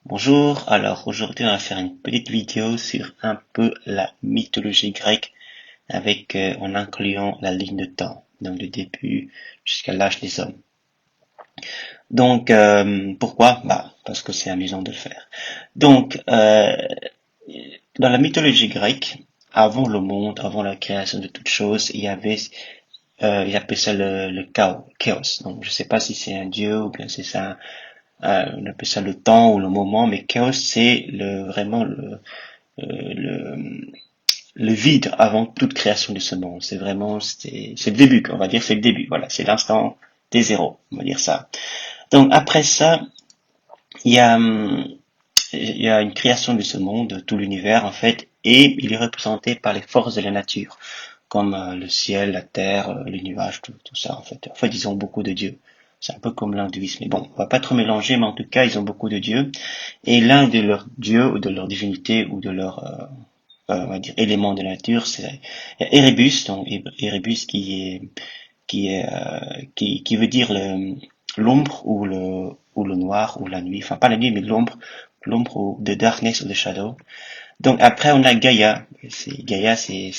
Bonjour, alors aujourd'hui on va faire une petite vidéo sur un peu la mythologie grecque en incluant la ligne de temps, donc du début jusqu'à l'âge des hommes. Donc pourquoi? Parce que c'est amusant de le faire. Donc dans la mythologie grecque, avant le monde, avant la création de toutes choses, il y avait il appelait ça le chaos. Donc je sais pas si c'est un dieu ou bien c'est ça on appelle ça le temps ou le moment, mais chaos c'est vraiment le, le vide avant toute création de ce monde. C'est vraiment, c'est le début, on va dire, c'est le début. Voilà, c'est l'instant des zéros, on va dire ça. Donc après ça, il y a, hum, il y a une création de ce monde, tout l'univers en fait, et il est représenté par les forces de la nature, comme le ciel, la terre, les nuages, tout ça en fait. En fait, ils ont beaucoup de dieux. C'est un peu comme l'hindouisme. Mais bon, on va pas trop mélanger, mais en tout cas, ils ont beaucoup de dieux. Et l'un de leurs dieux, ou de leur divinité, ou de leur on va dire élément de la nature, c'est Erebus, donc Erebus qui veut dire l'ombre ou le noir ou la nuit, enfin pas la nuit mais l'ombre ou the darkness ou the shadow. Donc après on a Gaïa. Gaïa c'est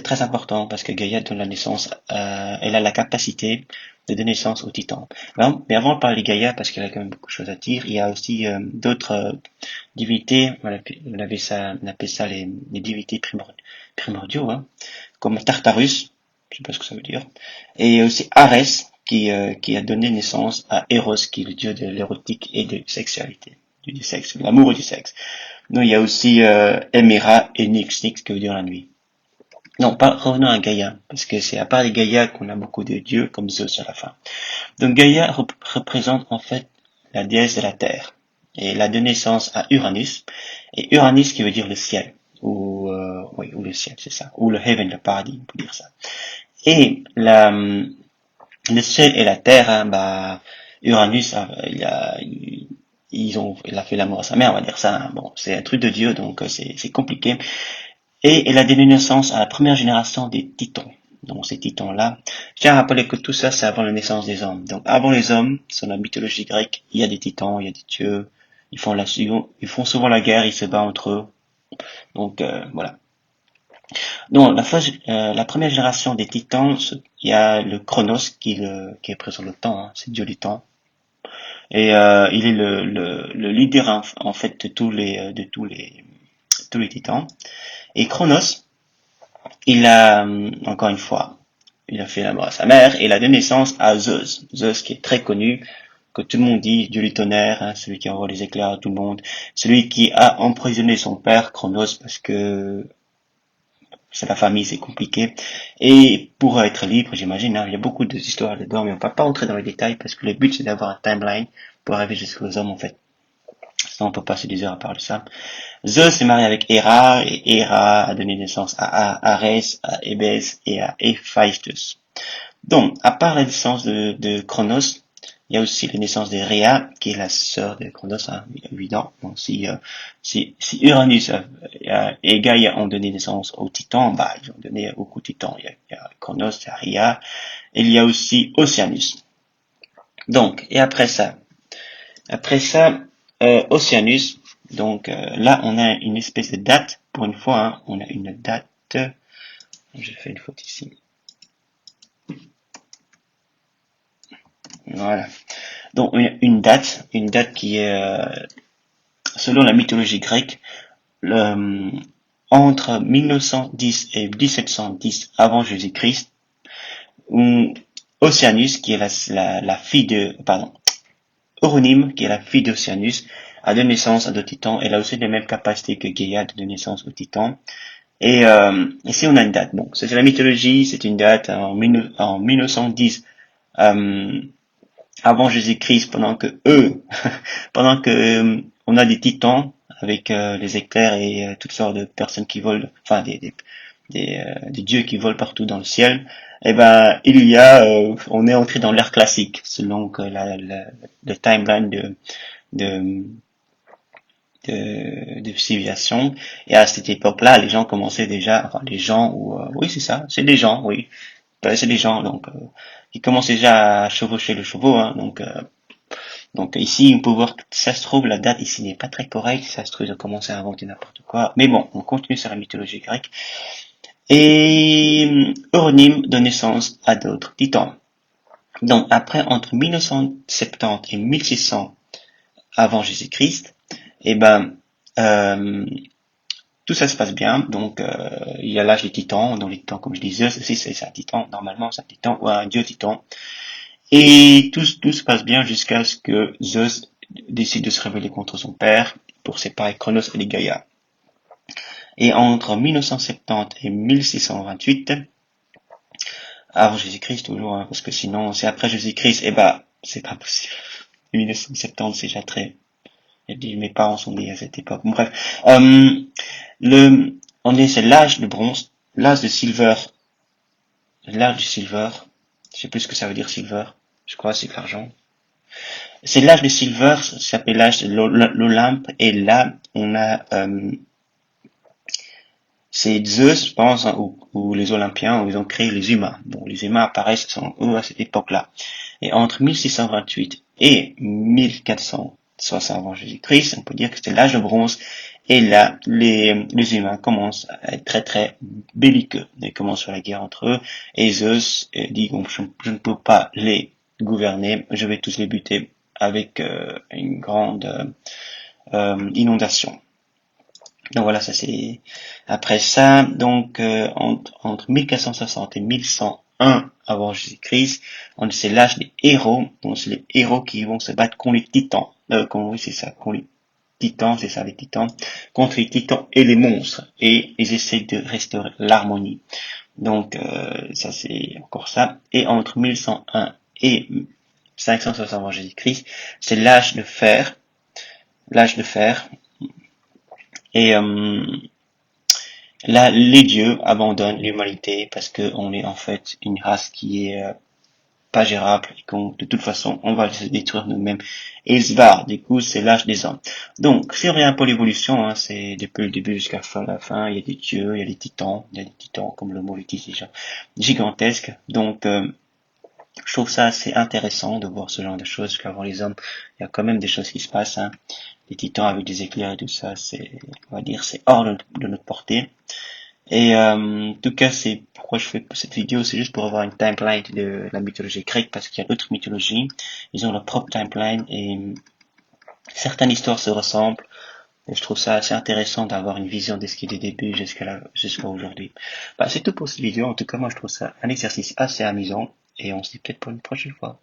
très important parce que Gaïa donne la naissance, elle a la capacité de donner naissance aux titans. Mais avant de parler de Gaïa, parce qu'elle a quand même beaucoup de choses à dire, il y a aussi d'autres divinités, on appelle ça les divinités primordiaux, hein, comme Tartarus, je sais pas ce que ça veut dire, et aussi Arès, qui a donné naissance à Eros, qui est le dieu de l'érotique et de sexualité, du sexe, de l'amour et du sexe. Donc il y a aussi Emira et Nyx, qui veut dire la nuit. Non, pas revenons à Gaïa, parce que c'est à part les Gaïa qu'on a beaucoup de dieux comme Zeus à la fin. Donc Gaïa représente en fait la déesse de la terre. Et elle a donné naissance à Uranus, et Uranus qui veut dire le ciel, ou le ciel, c'est ça, ou le heaven, le paradis, on peut dire ça. Et le ciel et la terre, hein, Uranus, il a fait l'amour à sa mère, on va dire ça. Hein. Bon, c'est un truc de Dieu, donc c'est compliqué. Et elle a donné naissance à la première génération des titans. Donc ces titans-là, je tiens à rappeler que tout ça, c'est avant la naissance des hommes. Donc avant les hommes, sur la mythologie grecque, il y a des titans, il y a des dieux, ils font souvent la guerre, ils se battent entre eux. Donc voilà. Donc la première génération des titans, il y a le Chronos qui est présent le temps, hein, c'est Dieu du temps. Et il est le leader en fait de tous les titans. Et Chronos, il a, encore une fois, il a fait l'amour à sa mère et il a donné naissance à Zeus. Zeus qui est très connu, que tout le monde dit, Dieu du tonnerre, hein, celui qui envoie les éclairs à tout le monde, celui qui a emprisonné son père, Chronos, parce que c'est la famille, c'est compliqué. Et pour être libre, j'imagine, hein, il y a beaucoup d'histoires dedans, mais on va pas entrer dans les détails parce que le but c'est d'avoir un timeline pour arriver jusqu'aux hommes en fait. Sinon on peut passer des heures à parler de ça. Zeus s'est marié avec Héra, et Héra a donné naissance à Arès, à Hébès et à Héphaïstos. Donc, à part la naissance de Chronos, il y a aussi la naissance de Rhea, qui est la sœur de Chronos, hein, évident. Donc, si Uranus et Gaïa ont donné naissance aux titans, ils ont donné beaucoup de titans. Il y a Chronos, il y a Rhea, et il y a aussi Oceanus. Donc, et après ça, Oceanus, donc là, on a une espèce de date, pour une fois, hein, on a une date, j'ai fait une faute ici, voilà. Donc une date qui est, selon la mythologie grecque, entre 1910 et 1710 avant Jésus-Christ, où Oceanus, qui est la fille de, pardon, Euronyme, qui est la fille d'Oceanus, a donné naissance à deux titans. Elle a aussi les mêmes capacités que Gaïa de donner naissance aux titans. Et ici, on a une date. Bon, c'est la mythologie, c'est une date en 1910 euh, avant Jésus-Christ, pendant que on a des titans avec les éclairs et toutes sortes de personnes qui volent, enfin des dieux qui volent partout dans le ciel. Et on est entré dans l'ère classique selon que le timeline de de civilisation. Et à cette époque-là, les gens commençaient déjà, enfin les gens, oui c'est ça, c'est des gens, oui, c'est des gens donc qui commençaient déjà à chevaucher le chevaux, hein, donc Donc ici, on peut voir que ça se trouve, la date ici n'est pas très correcte, ça se trouve, ils ont commencé à inventer n'importe quoi. Mais bon, on continue sur la mythologie grecque. Et Euronyme donne naissance à d'autres titans. Donc après, entre 1970 et 1600 avant Jésus-Christ, eh ben, tout ça se passe bien. Donc il y a l'âge des titans, dans les titans, comme je disais, c'est un titan, normalement c'est un titan ou un dieu titan. Et tout se passe bien jusqu'à ce que Zeus décide de se révéler contre son père pour séparer Cronos et Gaïa. Et entre 1970 et 1628, avant Jésus-Christ toujours, hein, parce que sinon, c'est après Jésus-Christ, eh ben, c'est pas possible. 1970, c'est déjà très... Mes parents sont nés à cette époque. Bon, bref. C'est l'âge de bronze, l'âge de silver, l'âge du silver, je sais plus ce que ça veut dire silver, je crois que c'est l'argent. C'est l'âge de silver, ça s'appelle l'âge de l'Olympe, et là, on a, c'est Zeus, je pense, hein, ou les Olympiens, où ils ont créé les humains. Bon, les humains apparaissent à cette époque-là. Et entre 1628 et 1460 avant Jésus-Christ, on peut dire que c'était l'âge de bronze. Et là, les humains commencent à être très très belliqueux. Ils commencent à faire la guerre entre eux. Et Zeus dit, bon, je ne peux pas les gouverner, je vais tous les buter avec une grande inondation. Donc voilà, ça c'est après ça. Donc entre 1460 et 1101 avant Jésus-Christ, c'est l'âge des héros. Donc c'est les héros qui vont se battre contre les titans. Oui, c'est ça, contre les titans, c'est ça, les titans, contre les titans et les monstres. Et ils essaient de restaurer l'harmonie. Donc ça c'est encore ça. Et entre 1101 et 560 avant Jésus-Christ, c'est l'âge de fer. L'âge de fer. Et là, les dieux abandonnent l'humanité parce que on est en fait une race qui est pas gérable et qu'on, de toute façon, on va se détruire nous-mêmes. Et ils se barrent. Du coup, c'est l'âge des hommes. Donc, si on regarde un peu l'évolution, hein, c'est depuis le début jusqu'à la fin, il y a des dieux, il y a des titans, comme le mot le dit déjà, gigantesques. Donc, je trouve ça assez intéressant de voir ce genre de choses, qu'avant les hommes, il y a quand même des choses qui se passent, hein. Les titans avec des éclairs et tout ça, on va dire, c'est hors de notre portée. Et en tout cas, c'est pourquoi je fais cette vidéo, c'est juste pour avoir une timeline de la mythologie grecque, parce qu'il y a d'autres mythologies, ils ont leur propre timeline, et certaines histoires se ressemblent, et je trouve ça assez intéressant d'avoir une vision de ce qui est des débuts jusqu'à aujourd'hui. Bah, c'est tout pour cette vidéo, en tout cas, moi je trouve ça un exercice assez amusant, et on se dit peut-être pour une prochaine fois.